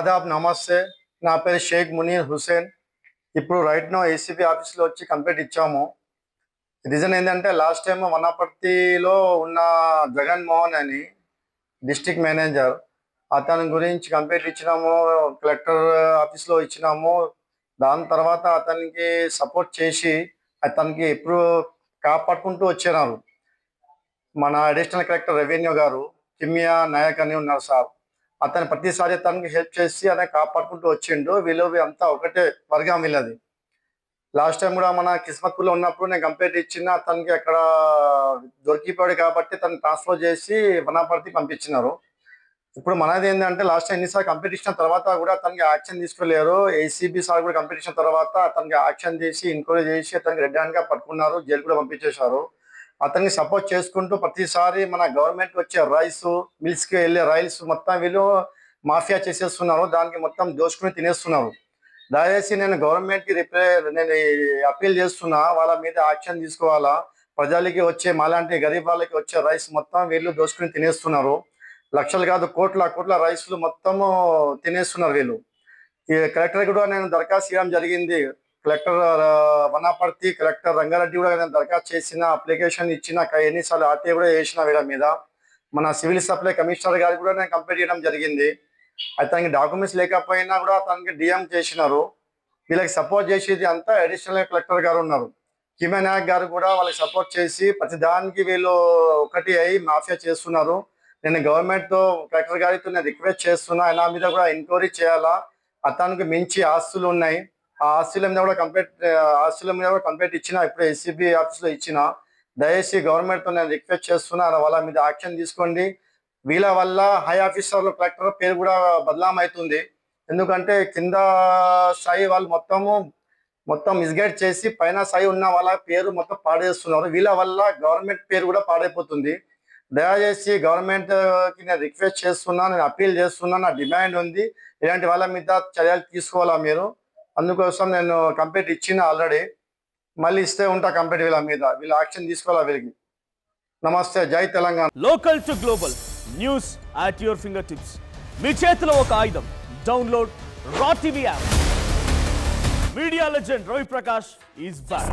ఆదాబ్ నమస్తే. నా పేరు షేక్ మునీర్ హుసేన్. ఇప్పుడు రైట్ నో ఏసీబీ ఆఫీస్లో వచ్చి కంప్లైంట్ ఇచ్చాము. రీజన్ ఏంటంటే లాస్ట్ టైం వనపర్తిలో ఉన్న జగన్మోహన్ అని డిస్ట్రిక్ట్ మేనేజర్, అతని గురించి కంప్లైంట్ ఇచ్చినాము. కలెక్టర్ ఆఫీస్లో ఇచ్చినాము. దాని తర్వాత అతనికి సపోర్ట్ చేసి అతనికి ఎప్పుడు కాపాడుకుంటూ వచ్చినారు. మన అడిషనల్ కలెక్టర్ రెవెన్యూ గారు కిమియా నాయక్ అని ఉన్నారు సార్. అతను ప్రతిసారి తనకి హెల్ప్ చేసి అతను కాపాడుకుంటూ వచ్చిండు. వీళ్ళు అంతా ఒకటే వర్గం వీళ్ళది. లాస్ట్ టైం కూడా మన కిస్మత్పూర్లో ఉన్నప్పుడు నేను కంప్లైంట్ ఇచ్చిన, అతనికి అక్కడ దొరికిపోయాడు కాబట్టి తను ట్రాన్స్ఫర్ చేసి వనపర్తి పంపించినారు. ఇప్పుడు మనది ఏంటంటే లాస్ట్ టైం ఎన్నిసార్లు కంప్లైంట్ ఇచ్చిన తర్వాత కూడా అతనికి యాక్షన్ తీసుకోలేరు. ఏసీబీ సార్ కూడా కంప్లైంట్ ఇచ్చిన తర్వాత అతనికి యాక్షన్ చేసి ఎంక్వైరీ చేసి అతనికి రెడ్ హ్యాండ్గా పట్టుకున్నారు, జైలు కూడా పంపించేశారు. అతనికి సపోర్ట్ చేసుకుంటూ ప్రతిసారి మన గవర్నమెంట్ వచ్చే రైస్ మిల్స్కి వెళ్ళే రైల్స్ మొత్తం వీళ్ళు మాఫియా చేసేస్తున్నారు. దానికి మొత్తం దోచుకుని తినేస్తున్నారు. దయచేసి నేను గవర్నమెంట్కి నేను అప్పీల్ చేస్తున్నా, వాళ్ళ మీద యాక్షన్ తీసుకోవాలా. ప్రజలకి వచ్చే మాలాంటి గరీబ్ వాళ్ళకి వచ్చే రైస్ మొత్తం వీళ్ళు దోచుకుని తినేస్తున్నారు. లక్షలు కాదు కోట్ల రైస్లు మొత్తము తినేస్తున్నారు వీళ్ళు. ఈ కలెక్టర్ కూడా నేను దరఖాస్తు చేయడం జరిగింది. కలెక్టర్ వనపర్తి, కలెక్టర్ రంగారెడ్డి కూడా నేను దరఖాస్తు చేసిన, అప్లికేషన్ ఇచ్చిన, ఎన్నిసార్లు ఆర్టీఐ కూడా చేసిన వీళ్ళ మీద. మన సివిల్ సప్లై కమిషనర్ గారికి కూడా నేను కంప్లైంట్ చేయడం జరిగింది. అతనికి డాక్యుమెంట్స్ లేకపోయినా కూడా అతనికి డిఎం చేసినారు. వీళ్ళకి సపోర్ట్ చేసేది అంతా అడిషనల్ కలెక్టర్ గారు ఉన్నారు. కిమియా నాయక్ గారు కూడా వాళ్ళకి సపోర్ట్ చేసి ప్రతి దానికి వీళ్ళు ఒకటి అయి మాఫియా చేస్తున్నారు. నేను గవర్నమెంట్తో కలెక్టర్ గారితో నేను రిక్వెస్ట్ చేస్తున్నా, ఆయన మీద కూడా ఎంక్వైరీ చేయాలా. అతనికి మించి ఆస్తులు ఉన్నాయి. ఆ ఆస్తుల మీద కూడా కంప్లైంట్ ఇచ్చిన, ఇప్పుడు ఏసీబీ ఆఫీస్లో ఇచ్చిన. దయచేసి గవర్నమెంట్తో నేను రిక్వెస్ట్ చేస్తున్నా, వాళ్ళ మీద యాక్షన్ తీసుకోండి. వీళ్ళ వల్ల హై ఆఫీసర్లు కలెక్టర్ పేరు కూడా బదలాం అవుతుంది. ఎందుకంటే కింద స్థాయి వాళ్ళు మొత్తం మిస్గైడ్ చేసి పైన స్థాయి ఉన్న వాళ్ళ పేరు మొత్తం పాడేస్తున్నారు. వీళ్ళ వల్ల గవర్నమెంట్ పేరు కూడా పాడైపోతుంది. దయచేసి గవర్నమెంట్కి నేను రిక్వెస్ట్ చేస్తున్నా, నేను అప్పీల్ చేస్తున్నా, నా డిమాండ్ ఉంది. ఇలాంటి వాళ్ళ మీద చర్యలు తీసుకోవాలా మీరు. అందుకోసం నేను కంప్లైంట్ ఇచ్చిన ఆల్రెడీ, మళ్ళీ ఇస్తే ఉంటా కంప్లైంట్ వీళ్ళ మీద. వీళ్ళు యాక్షన్ తీసుకోవాలా వీళ్ళకి. నమస్తే, జై Telangana. Local to global news at your fingertips. మీ చేతిలో ఒక ఆయుధం. Download raw TV app. Media legend Ravi Prakash is back.